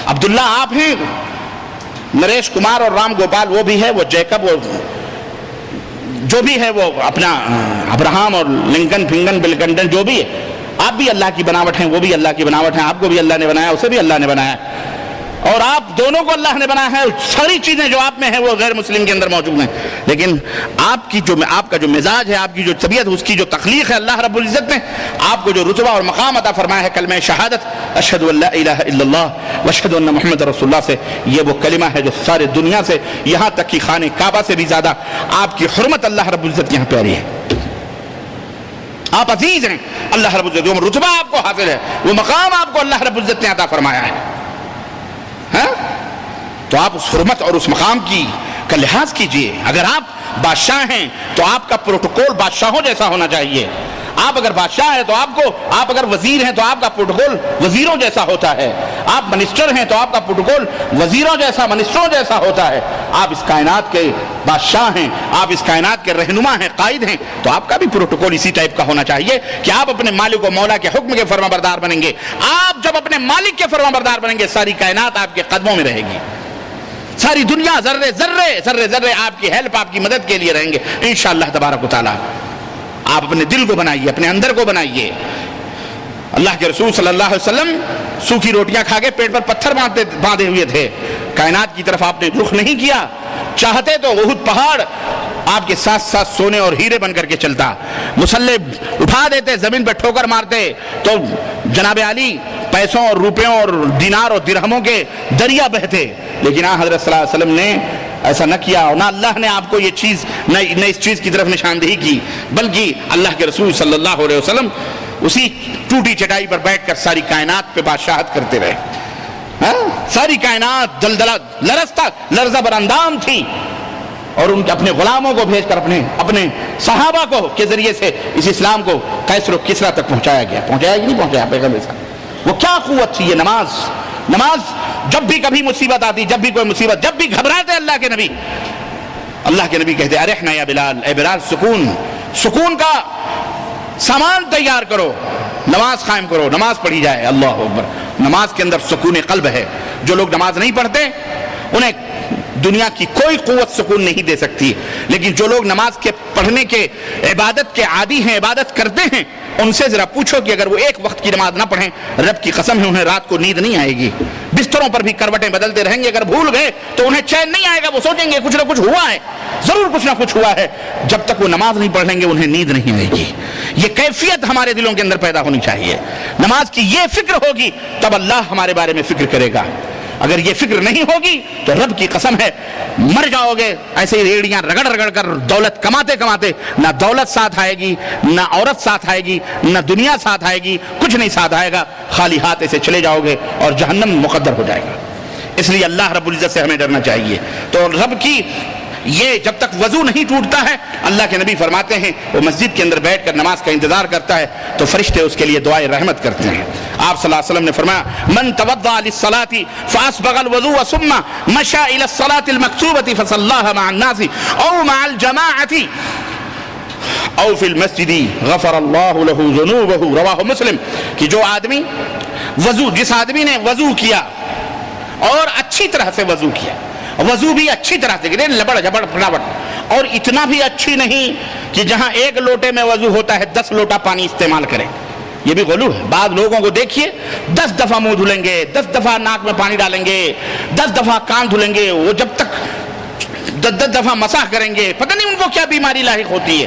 عبداللہ آپ ہیں، نریش کمار اور رام گوپال وہ بھی ہے، وہ جیکب اور جو بھی ہے وہ اپنا ابراہم اور لنکن پھنگن بلکنڈن جو بھی ہے، آپ بھی اللہ کی بناوٹ ہیں، وہ بھی اللہ کی بناوٹ ہیں، آپ کو بھی اللہ نے بنایا، اسے بھی اللہ نے بنایا، اور آپ دونوں کو اللہ نے بنایا ہے، ساری چیزیں جو آپ میں ہیں وہ غیر مسلم کے اندر موجود ہیں، لیکن آپ کا جو مزاج ہے، آپ کی جو طبیعت، اس کی جو تخلیق ہے، اللہ رب العزت نے آپ کو جو رتبہ اور مقام عطا فرمایا ہے کلمہ شہادت اشہد ان لا الہ الا اللہ واشہد ان محمد رسول اللہ سے، یہ وہ کلمہ ہے جو سارے دنیا سے، یہاں تک کہ خانہ کعبہ سے بھی زیادہ آپ کی حرمت اللہ رب العزت یہاں پیاری ہے، آپ عزیز ہیں اللہ رب العزت، وہ رتبہ آپ کو حاصل ہے، وہ مقام آپ کو اللہ رب العزت نے عطا فرمایا ہے، تو آپ اس حرمت اور اس مقام کی کا لحاظ کیجئے۔ اگر آپ بادشاہ ہیں تو آپ کا پروٹوکول بادشاہوں جیسا ہونا چاہیے، آپ اگر بادشاہ ہیں تو آپ اگر وزیر ہیں تو آپ کا پروٹوکول وزیروں جیسا ہوتا ہے، آپ منسٹر ہیں تو آپ کا پروٹوکول وزیروں جیسا، منسٹروں جیسا ہوتا ہے، آپ اس کائنات کے بادشاہ ہیں، آپ اس کائنات کے رہنما ہیں، قائد ہیں، تو آپ کا بھی پروٹوکول اسی ٹائپ کا ہونا چاہیے کہ آپ اپنے مالک و مولا کے حکم کے فرما بردار بنیں گے۔ آپ جب اپنے مالک کے فرما بردار بنیں گے، ساری کائنات آپ کے قدموں میں رہے گی، ساری دنیا ذرے ذرے آپ کی ہیلپ، آپ کی مدد کے لیے رہیں گے انشاءاللہ تبارک و تعالی۔ آپ اپنے دل کو بنائیے، اپنے اندر کو بنائیے۔ اللہ کے رسول صلی اللہ علیہ وسلم سوکھی روٹیاں کھا کے پیٹ پر پتھر باندھے ہوئے تھے، کائنات کی طرف آپ نے رخ نہیں کیا، چاہتے تو احد پہاڑ آپ کے ساتھ ساتھ سونے اور ہیرے بن کر کے چلتا، مسلح اٹھا دیتے، زمین پہ ٹھوکر مارتے تو جناب علی پیسوں اور روپیوں اور دینار اور درہموں کے دریا بہتے، لیکن حضرت صلی اللہ علیہ وسلم نے ایسا نہ کیا، اور نہ اللہ نے آپ کو یہ چیز نہ اس چیز کی طرف نشاندہی کی، بلکہ اللہ کے رسول صلی اللہ علیہ وسلم اسی ٹوٹی چٹائی پر بیٹھ کر ساری کائنات پہ بادشاہت کرتے رہے، ساری کائنات دلدلہ لرزہ براندام تھی، اور ان کے اپنے غلاموں کو بھیج کر اپنے صحابہ کو کے ذریعے سے اس اسلام کو قیصر و کسریٰ تک پہنچایا گیا کہ نہیں پہنچایا پیغمبر صاحب؟ وہ کیا قوت تھی یہ نماز جب بھی کبھی مصیبت آتی، جب بھی کوئی مصیبت، جب بھی گھبراتے اللہ کے نبی کہتے ارحنا یا بلال، اے بلال سکون کا سامان تیار کرو، نماز قائم کرو، نماز پڑھی جائے۔ اللہ اکبر، نماز کے اندر سکون قلب ہے۔ جو لوگ نماز نہیں پڑھتے انہیں دنیا کی کوئی قوت سکون نہیں دے سکتی، لیکن جو لوگ نماز کے پڑھنے کے عبادت کے عادی ہیں، عبادت کرتے ہیں، ان سے ذرا پوچھو کہ اگر وہ ایک وقت کی نماز نہ پڑھیں، رب کی قسم ہے انہیں رات کو نیند نہیں آئے گی، بستروں پر بھی کروٹیں بدلتے رہیں گے، اگر بھول گئے تو انہیں چین نہیں آئے گا، وہ سوچیں گے کچھ نہ کچھ ہوا ہے، ضرور کچھ نہ کچھ ہوا ہے، جب تک وہ نماز نہیں پڑھ لیں گے انہیں نیند نہیں آئے گی۔ یہ کیفیت ہمارے دلوں کے اندر پیدا ہونی چاہیے، نماز کی یہ فکر ہوگی تب اللہ ہمارے بارے میں فکر کرے گا، اگر یہ فکر نہیں ہوگی تو رب کی قسم ہے مر جاؤ گے ایسے ہی ریڑیاں رگڑ کر دولت کماتے نہ دولت ساتھ آئے گی، نہ عورت ساتھ آئے گی، نہ دنیا ساتھ آئے گی، کچھ نہیں ساتھ آئے گا، خالی ہاتھ ایسے چلے جاؤ گے اور جہنم مقدر ہو جائے گا۔ اس لیے اللہ رب العزت سے ہمیں ڈرنا چاہیے۔ تو رب کی یہ جب تک وضو نہیں ٹوٹتا ہے، اللہ کے نبی فرماتے ہیں وہ مسجد کے اندر بیٹھ کر نماز کا انتظار کرتا ہے تو فرشتے اس کے لیے دعائے رحمت کرتے ہیں۔ آپ صلی اللہ علیہ وسلم نے فرمایا من توضأ للصلاة فاسبغ الوضوء ثم مشى الى الصلاة المكتوبة فصلاها مع الناس او مع الجماعة او فی المسجد غفر اللہ له ذنوبه، رواہ مسلم، کہ جس آدمی نے وضو کیا اور اچھی طرح سے وضو کیا، وضو بھی اچھی طرح سے لبڑ جھبڑ پھٹافٹ، اور اتنا بھی اچھی نہیں کہ جہاں 1 لوٹے میں وضو ہوتا ہے 10 لوٹا پانی استعمال کریں، یہ بھی غلو ہے۔ بعض لوگوں کو دیکھیے 10 دفعہ منہ دھلیں گے، 10 دفعہ ناک میں پانی ڈالیں گے، 10 دفعہ کان دھلیں گے، وہ جب تک 10 دفعہ مسح کریں گے، پتہ نہیں ان کو کیا بیماری لاحق ہوتی ہے۔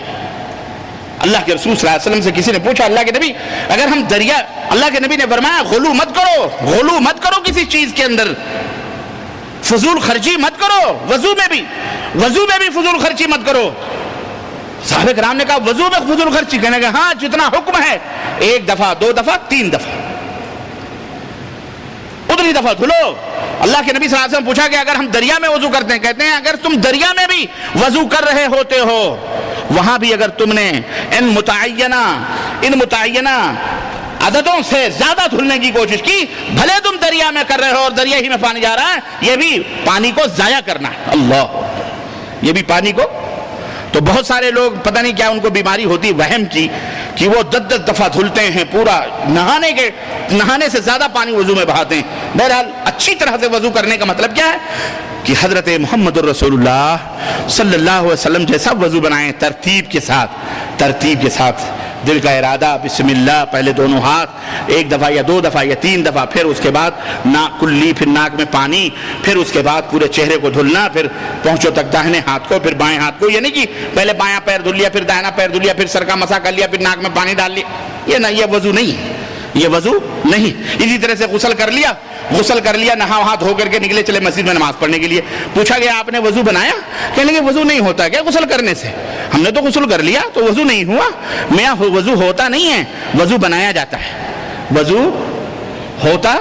اللہ کے رسول صلی اللہ علیہ وسلم سے کسی نے پوچھا، اللہ کے نبی اگر ہم دریا، اللہ کے نبی نے فرمایا غلو مت کرو، غلو مت کرو کسی چیز کے اندر، فضول خرچی مت کرو، وضو میں بھی فضول خرچی مت کرو۔ صحابہ کرام نے کہا وضو میں فضول خرچی، کہنے کہ ہاں جتنا حکم ہے 1 دفعہ 2 دفعہ 3 دفعہ اتنی دفعہ دھلو۔ اللہ کے نبی صلی اللہ علیہ وسلم پوچھا کہ اگر ہم دریا میں وضو کرتے ہیں، کہتے ہیں اگر تم دریا میں بھی وضو کر رہے ہوتے ہو، وہاں بھی اگر تم نے ان متعینہ عددوں سے زیادہ دھلنے کی کوشش کی، بھلے تم دریا میں کر رہے ہو اور دریا ہی میں پانی جا رہا ہے، یہ بھی پانی کو ضائع کرنا ہے۔ اللہ، یہ بھی پانی کو، تو بہت سارے لوگ پتہ نہیں کیا ان کو بیماری ہوتی وہم کی کہ وہ 10 دفعہ دھلتے ہیں، پورا نہانے سے زیادہ پانی وضو میں بہاتے ہیں۔ بہرحال اچھی طرح سے وضو کرنے کا مطلب کیا ہے کہ حضرت محمد الرسول اللہ صلی اللہ علیہ وسلم جیسا وضو بنائیں، ترتیب کے ساتھ دل کا ارادہ، بسم اللہ، پہلے دونوں ہاتھ 1 دفعہ یا 2 دفعہ یا 3 دفعہ، پھر اس کے بعد ناک کلی، پھر ناک میں پانی، پھر اس کے بعد پورے چہرے کو دھلنا، پھر پہنچو تک داہنے ہاتھ کو، پھر بائیں ہاتھ کو، یہ نہیں کہ پہلے بایاں پیر دھل لیا، پھر داہنا پیر دھل لیا، پھر سر کا مسح کر لیا، پھر ناک میں پانی ڈال لیا، یہ وضو نہیں ہے، یہ وضو نہیں۔ اسی طرح سے غسل کر لیا، نہا وہاں دھو کر کے نکلے، چلے مسجد میں نماز پڑھنے کے لیے، پوچھا گیا آپ نے وضو بنایا؟ کہنے کہ وضو نہیں ہوتا کیا غسل کرنے سے؟ ہم نے تو غسل کر لیا تو وضو نہیں ہوا۔ میاں وضو ہوتا نہیں ہے، وضو بنایا جاتا ہے۔ وضو ہوتا،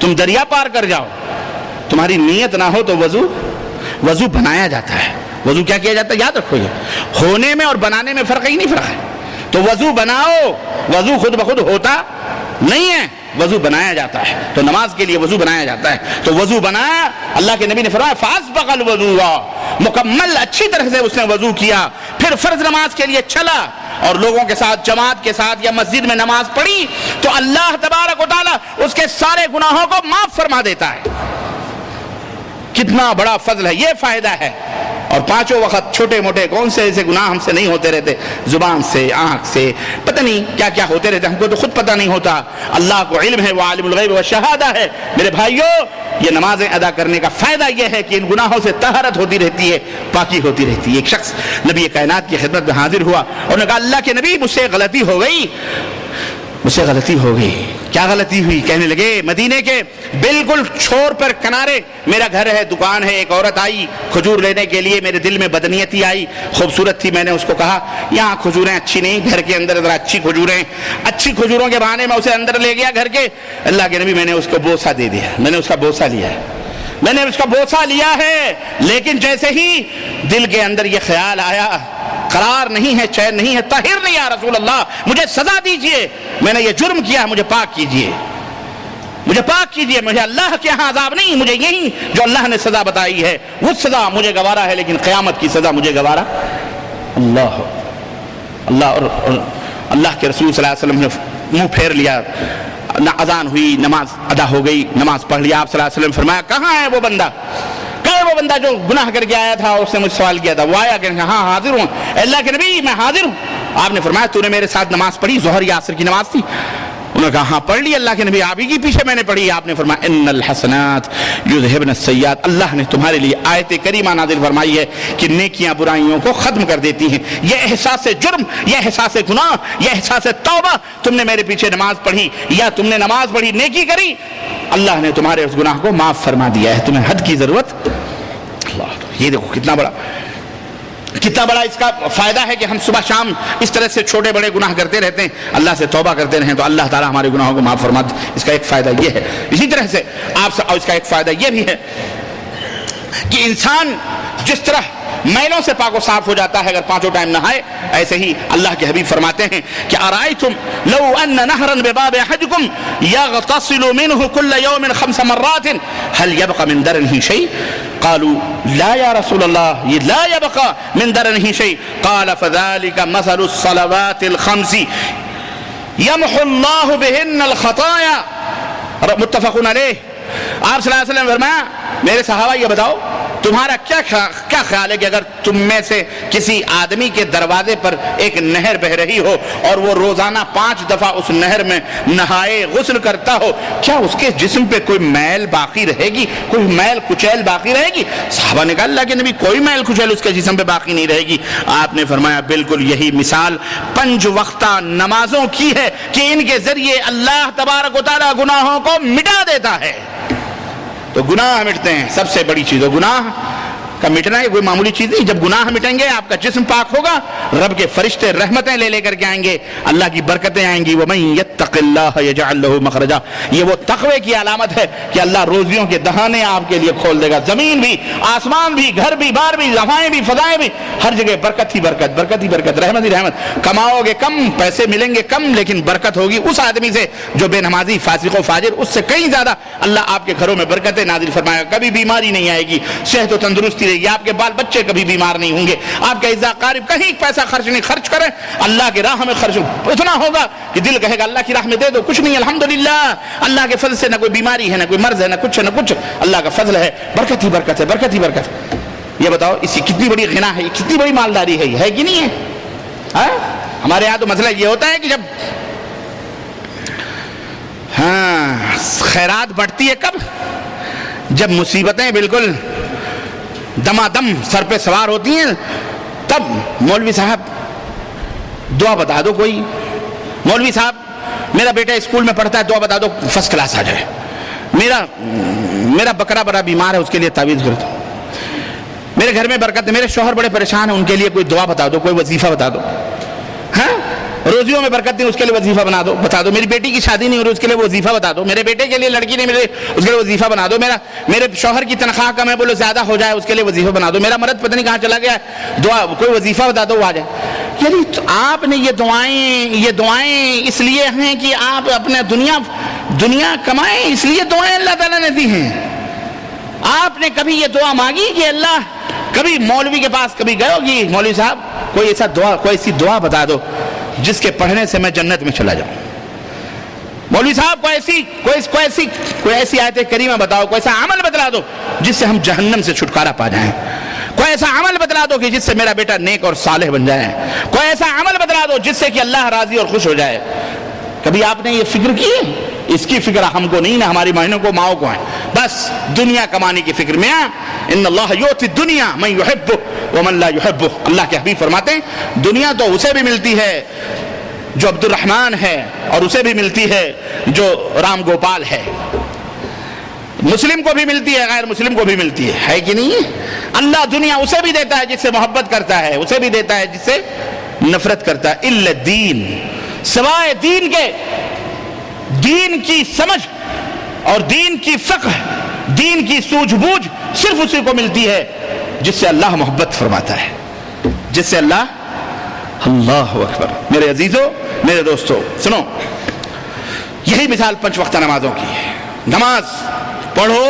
تم دریا پار کر جاؤ، تمہاری نیت نہ ہو تو وضو بنایا جاتا ہے۔ وضو کیا کیا جاتا ہے یاد رکھو، یہ ہونے میں اور بنانے میں فرق ہے۔ تو وضو بناؤ، وضو خود بخود ہوتا نہیں ہے، وضو بنایا جاتا ہے۔ تو نماز کے لیے وضو بنایا جاتا ہے، تو وضو بنایا، اللہ کے نبی نے فرمایا فاسبغ الوضوء، مکمل اچھی طرح سے اس نے وضو کیا، پھر فرض نماز کے لیے چلا اور لوگوں کے ساتھ، جماعت کے ساتھ یا مسجد میں نماز پڑھی تو اللہ تبارک و تعالی اس کے سارے گناہوں کو معاف فرما دیتا ہے۔ کتنا بڑا فضل ہے، یہ فائدہ ہے۔ اور 5 وقت چھوٹے موٹے کون سے ایسے گناہ ہم سے نہیں ہوتے رہتے، زبان سے، آنکھ سے، پتہ نہیں کیا کیا ہوتے رہتے، ہم کو تو خود پتہ نہیں ہوتا، اللہ کو علم ہے، وہ عالم الغیب والشہادہ ہے۔ میرے بھائیو، یہ نمازیں ادا کرنے کا فائدہ یہ ہے کہ ان گناہوں سے طہارت ہوتی رہتی ہے، پاکی ہوتی رہتی ہے۔ ایک شخص نبی کائنات کی خدمت میں حاضر ہوا اور نے کہا اللہ کے نبی مجھ سے غلطی ہو گئی۔ کیا غلطی ہوئی؟ کہنے لگے مدینے کے بالکل چھور پر کنارے میرا گھر ہے، دکان ہے، ایک عورت آئی کھجور لینے کے لیے، میرے دل میں بدنیتی آئی، خوبصورت تھی، میں نے اس کو کہا یہاں کھجوریں اچھی نہیں، گھر کے اندر ذرا اچھی کھجوروں کے بہانے میں اسے اندر لے گیا گھر کے۔ اللہ کے نبی میں نے اس کو بوسہ دے دیا، میں نے اس کا بوسہ لیا ہے، لیکن جیسے ہی دل کے اندر یہ خیال آیا، قرار نہیں ہے، چین نہیں ہے، طاہر نہیں یا رسول اللہ، مجھے سزا دیجئے، میں نے یہ جرم کیا، مجھے پاک کیجئے، مجھے اللہ کے ہاں عذاب نہیں، مجھے یہی جو اللہ نے سزا بتائی ہے وہ سزا مجھے گوارا ہے، لیکن قیامت کی سزا مجھے گوارا۔ اور اللہ کے رسول صلی اللہ علیہ وسلم نے منہ پھیر لیا، اذان ہوئی، نماز ادا ہو گئی، نماز پڑھ لیا۔ آپ صلی اللہ علیہ وسلم فرمایا کہاں ہے وہ بندہ جو گناہ کر کے آیا تھا اور اس نے مجھ سے سوال کیا تھا؟ وہ آیا کہ ہاں حاضر ہوں، اللہ کے نبی میں حاضر ہوں۔ آپ نے فرمایا تو نے میرے ساتھ نماز پڑھی؟ ظہر یا عصر کی نماز تھی؟ انہوں نے کہا ہاں پڑھ لی اللہ کے نبی، آپ ہی کی پیچھے میں نے پڑھی۔ آپ نے فرمایا ان الحسنات یذہبن السیئات، اللہ نے تمہارے لیے آیت کریمہ نازل فرمائی ہے کہ نیکیاں برائیوں کو ختم کر دیتی ہیں۔ یہ احساس جرم، یہ احساس گناہ، یہ احساس توبہ، تم نے میرے پیچھے نماز پڑھی یا تم نے نماز پڑھی، نیکی کری، اللہ نے تمہارے اس گناہ کو معاف فرما دیا ہے، تمہیں حد کی ضرورت۔ یہ دیکھو کتنا بڑا اس کا فائدہ ہے کہ ہم صبح شام اس طرح سے چھوٹے بڑے گناہ کرتے رہتے ہیں، اللہ سے توبہ کرتے رہیں تو اللہ تعالیٰ ہمارے گناہوں کو معاف فرما دے۔ اس کا ایک فائدہ یہ ہے۔ اسی طرح سے اس کا ایک فائدہ یہ بھی ہے کہ انسان جس طرح میلوں سے پاک و صاف ہو جاتا ہے اگر 5 ٹائم نہائے، ایسے ہی اللہ کے حبیب فرماتے ہیں کہ ارائیتم لو ان نہرا بباب احدکم یغتسل منہ کل یوم 5 مرات هل يبقى من درنه شيء؟ قالوا لا یا رسول اللہ یہ لا يبقى من درنه شيء قال فذلك مثل الصلوات الخمس يمحو الله بهن الخطايا، متفق علیہ۔ آپ صلی اللہ علیہ وسلم فرمایا میرے صحابہ یہ بتاؤ تمہارا کیا خیال ہے کہ اگر تم میں سے کسی آدمی کے دروازے پر ایک نہر بہ رہی ہو اور وہ روزانہ 5 دفعہ اس نہر میں نہائے غسل کرتا ہو، کیا اس کے جسم پہ کوئی میل باقی رہے گی، کوئی میل کچیل باقی رہے گی؟ صحابہ نے کہا اللہ کے نبی کوئی میل کچیل اس کے جسم پہ باقی نہیں رہے گی۔ آپ نے فرمایا بالکل یہی مثال 5 وقتہ نمازوں کی ہے کہ ان کے ذریعے اللہ تبارک و تعالیٰ گناہوں کو مٹا دیتا ہے۔ تو گناہ مٹتے ہیں، سب سے بڑی چیز ہے گناہ کا مٹنا، یہ کوئی معمولی چیز نہیں۔ جب گناہ مٹیں گے آپ کا جسم پاک ہوگا، رب کے فرشتے رحمتیں لے کر کے آئیں گے، اللہ کی برکتیں آئیں گی۔ وَمَن يَتَّقِ اللَّهَ يَجْعَل لَّهُ مَخْرَجًا، یہ وہ تقوی کی علامت ہے کہ اللہ روزیوں کے دہانے آپ کے لیے کھول دے گا۔ زمین بھی، آسمان بھی، گھر بھی، بار بھی، ہوائیں بھی، فضائیں بھی، ہر جگہ برکت ہی برکت، برکت ہی برکت، رحمت ہی رحمت۔ کماؤ گے کم، پیسے ملیں گے کم، لیکن برکت ہوگی اس آدمی سے جو بے نمازی، فاسق و فاجر، اس سے کہیں زیادہ اللہ آپ کے گھروں میں برکتیں نازل فرمائے گا۔ کبھی بیماری نہیں آئے گی، صحت و تندرستی رہے گی، آپ کے بال بچے کبھی بیمار نہیں ہوں گے، آپ کے اعزاء قارب کہیں پیسہ خرچ نہیں، خرچ کریں اللہ کی راہ میں خرچ اتنا ہوگا کہ دل کہے گا اللہ کی راہ میں دے دو، کچھ نہیں الحمدللہ، اللہ کے فضل سے نہ کوئی بیماری ہے، نہ کوئی مرض ہے، نہ کچھ اللہ کا فضل ہے، برکت ہی برکت ہے، برکت ہی برکت۔ یہ بتاؤ اس کی کتنی بڑی غنا ہے، کتنی بڑی مالداری ہے، یہ ہے کہ نہیں ہے؟ ہمارے یہاں تو مسئلہ یہ ہوتا ہے کہ جب خیرات بڑھتی ہے کب؟ جب مصیبتیں بالکل دمادم سر پہ سوار ہوتی ہیں، تب مولوی صاحب دعا بتا دو، کوئی مولوی صاحب میرا بیٹا اسکول میں پڑھتا ہے، دعا بتا دو فرسٹ کلاس آ جائے، میرا بکرا بڑا بیمار ہے اس کے لیے تعویذ کر دو، میرے گھر میں برکت ہے، میرے شوہر بڑے پریشان ہیں ان کے لیے کوئی دعا بتا دو، کوئی وظیفہ بتا دو، ہاں روزیوں میں برکت نہیں اس کے لیے وظیفہ بتا دو، میری بیٹی کی شادی نہیں ہو رہی اس کے لیے وظیفہ بتا دو، میرے بیٹے کے لیے لڑکی نہیں مل رہی اس کے لیے وظیفہ بنا دو، میرے شوہر کی تنخواہ کم ہے بولو زیادہ ہو جائے اس کے لیے وظیفہ بنا دو، میرا مرد پتہ نہیں کہاں چلا گیا ہے، دعا کوئی وظیفہ بتا دو وہ آ جائے۔ یعنی آپ نے یہ دعائیں اس لیے ہیں کہ آپ اپنے دنیا کمائیں، اس لیے دعائیں اللہ تعالیٰ نے دی ہیں۔ آپ نے کبھی یہ دعا مانگی کہ اللہ، کبھی مولوی کے پاس کبھی گئے ہوگی مولوی صاحب کوئی ایسی دعا بتا دو جس کے پڑھنے سے میں جنت میں چلا جاؤں، مولوی صاحب کوئی ایسی آیت کریمہ بتاؤ، کوئی ایسا عمل بتلا دو جس سے ہم جہنم سے چھٹکارا پا جائیں، کوئی ایسا عمل بتلا دو کہ جس سے میرا بیٹا نیک اور صالح بن جائے، کوئی ایسا عمل بتلا دو جس سے کہ اللہ راضی اور خوش ہو جائے۔ کبھی آپ نے یہ فکر کی ہے؟ اس کی فکر ہم کو نہیں، نہ ہماری بہنوں کو، ماؤں کو ہے، بس دنیا کمانے کی فکر میں۔ ان اللہ یؤتی الدنیا من یحبہ ومن لا یحبہ، اللہ کے حبیب فرماتے ہیں دنیا تو اسے بھی ملتی ہے جو عبد الرحمن ہے، اور اسے بھی ملتی ہے جو رام گوپال ہے، مسلم کو بھی ملتی ہے، غیر مسلم کو بھی ملتی ہے کہ نہیں؟ اللہ دنیا اسے بھی دیتا ہے جس سے محبت کرتا ہے، اسے بھی دیتا ہے جس سے نفرت کرتا ہے، الا الدین، سوائے دین کے، دین کی سمجھ اور دین کی فقہ، دین کی سوجھ بوجھ صرف اسی کو ملتی ہے جس سے اللہ محبت فرماتا ہے، جس سے اللہ اکبر۔ میرے عزیزوں، میرے دوستوں، سنو، یہی مثال 5 وقتہ نمازوں کی ہے۔ نماز پڑھو،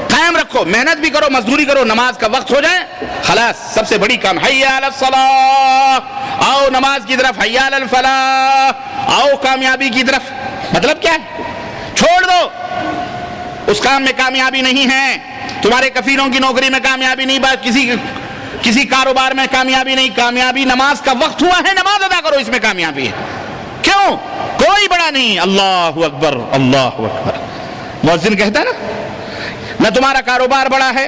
قائم رکھو، محنت بھی کرو، مزدوری کرو، نماز کا وقت ہو جائے خلاص سب سے بڑی کام حی علی الصلاۃ، آؤ نماز کی طرف، حی علی الفلاح، آؤ کامیابی کی طرف۔ مطلب کیا ہے؟ چھوڑ دو اس کام میں کامیابی نہیں ہے، تمہارے کفیلوں کی نوکری میں کامیابی نہیں، بس کسی کاروبار میں کامیابی نہیں، کامیابی نماز کا وقت ہوا ہے نماز ادا کرو، اس میں کامیابی ہے۔ کیوں؟ کوئی بڑا نہیں، اللہ اکبر اللہ اکبر۔ مؤذن کہتا ہے نہ تمہارا کاروبار بڑا ہے،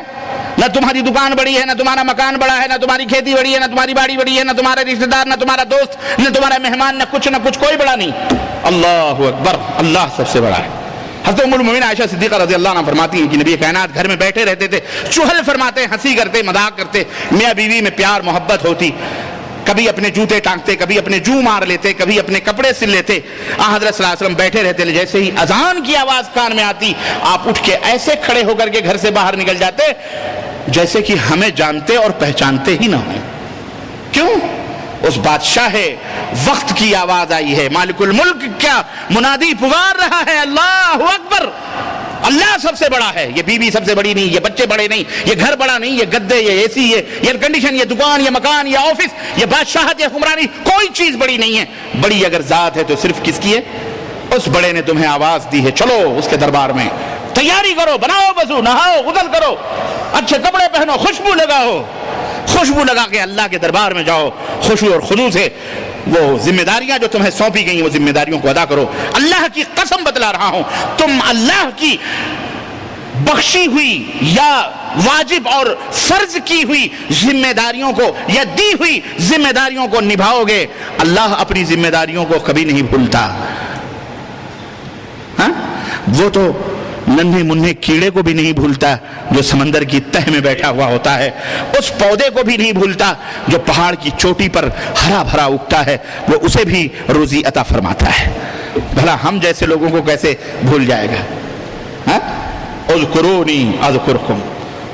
نہ تمہاری دکان بڑی ہے، نہ تمہارا مکان بڑا ہے، نہ تمہاری کھیتی بڑی ہے، نہ تمہاری باڑی بڑی ہے، نہ تمہارا رشتہ دار، نہ تمہارا دوست، نہ تمہارا مہمان، نہ کچھ کوئی بڑا نہیں، اللہ اکبر، اللہ سب سے بڑا ہے۔ حضرت ام المؤمنین عائشہ صدیقہ رضی اللہ عنہ فرماتی ہیں کہ نبی کائنات گھر میں بیٹھے رہتے تھے، چہل فرماتے، ہنسی کرتے، مذاق کرتے، میاں بیوی میں پیار محبت ہوتی، کبھی اپنے جوتے ٹانگتے، کبھی اپنے جو مار لیتے، کبھی اپنے کپڑے سل لیتے۔ حضرت صلی اللہ علیہ وسلم بیٹھے رہتے، جیسے ہی اذان کی آواز کان میں آتی آپ اٹھ کے ایسے کھڑے ہو کر کے گھر سے باہر نکل جاتے جیسے کہ ہمیں جانتے اور پہچانتے ہی نہ ہوں۔ کیوں؟ اس بادشاہ وقت کی آواز آئی ہے، مالک الملک کا منادی پکار رہا ہے، اللہ اکبر، اللہ سب سے بڑا ہے، یہ بیوی سب سے بڑی نہیں، یہ بچے بڑے نہیں، یہ گھر بڑا نہیں، یہ گدے، یہ اے سی، یہ ایئر کنڈیشن، یہ دکان، یہ مکان، یہ آفس، یہ بادشاہت، یہ حکمرانی، کوئی چیز بڑی نہیں ہے۔ بڑی اگر ذات ہے تو صرف کس کی ہے؟ اس بڑے نے تمہیں آواز دی ہے، چلو اس کے دربار میں، تیاری کرو، بناؤ وضو، نہاؤ، غسل کرو، اچھے کپڑے پہنو، خوشبو لگاؤ، خوشبو لگا کے اللہ کے دربار میں جاؤ، خشوع اور خضوع سے وہ ذمہ داریاں جو تمہیں سونپی گئی وہ ذمہ داریوں کو ادا کرو۔ اللہ کی قسم بتلا رہا ہوں، تم اللہ کی بخشی ہوئی یا واجب اور فرض کی ہوئی ذمہ داریوں کو یا دی ہوئی ذمہ داریوں کو نبھاؤ گے، اللہ اپنی ذمہ داریوں کو کبھی نہیں بھولتا۔ ہاں وہ تو ننھے منھے کیڑے کو بھی نہیں بھولتا جو سمندر کی تہ میں بیٹھا ہوا ہوتا ہے، اس پودے کو بھی نہیں بھولتا جو پہاڑ کی چوٹی پر ہرا بھرا اگتا ہے، وہ اسے بھی روزی عطا فرماتا ہے۔ بھلا ہم جیسے لوگوں کو کیسے بھول جائے گا؟ ہاں اذکرونی اذکرکم،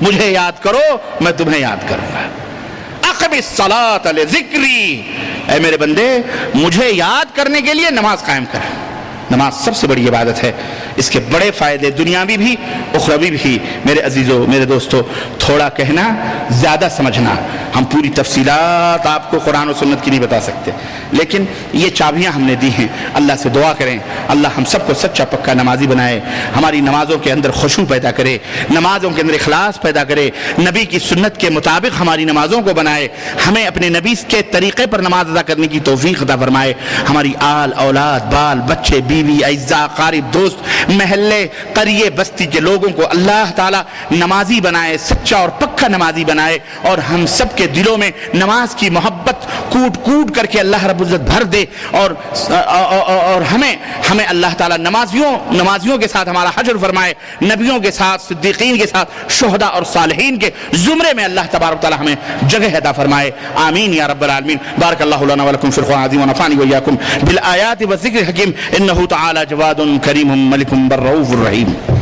مجھے یاد کرو میں تمہیں یاد کروں گا۔ اقم الصلاۃ لذکری، اے میرے بندے مجھے یاد کرنے کے لیے نماز قائم کر۔ نماز سب سے بڑی عبادت ہے، اس کے بڑے فائدے دنیاوی بھی اخروی بھی۔ میرے عزیزو، میرے دوستو، تھوڑا کہنا زیادہ سمجھنا، ہم پوری تفصیلات آپ کو قرآن و سنت کی نہیں بتا سکتے، لیکن یہ چابیاں ہم نے دی ہیں۔ اللہ سے دعا کریں اللہ ہم سب کو سچا پکا نمازی بنائے، ہماری نمازوں کے اندر خشوع پیدا کرے، نمازوں کے اندر اخلاص پیدا کرے، نبی کی سنت کے مطابق ہماری نمازوں کو بنائے، ہمیں اپنے نبی کے طریقے پر نماز ادا کرنے کی توفیق عطا فرمائے، ہماری آل اولاد بال بچے بیوی اعزاء قارب دوست محلے قریے بستی کے لوگوں کو اللہ تعالی نمازی بنائے، سچا اور پکا نمازی بنائے، اور ہم سب کے دلوں میں نماز کی محبت کوٹ کوٹ کر کے اللہ رب العزت بھر دے، اور ہمیں اللہ تعالی نمازیوں کے ساتھ ہمارا حشر فرمائے، نبیوں کے ساتھ صدیقین کے ساتھ شہداء اور صالحین کے زمرے میں اللہ تبارک تعالی ہمیں جگہ عطا فرمائے، آمین یا رب العالمین۔ بارک اللہ لنا ولکم فی القرآن العظیم ونفعني وإياكم بالآیات والذکر الحکیم، انہ تعالی جواد کریم ملک بر رؤوف الرحیم۔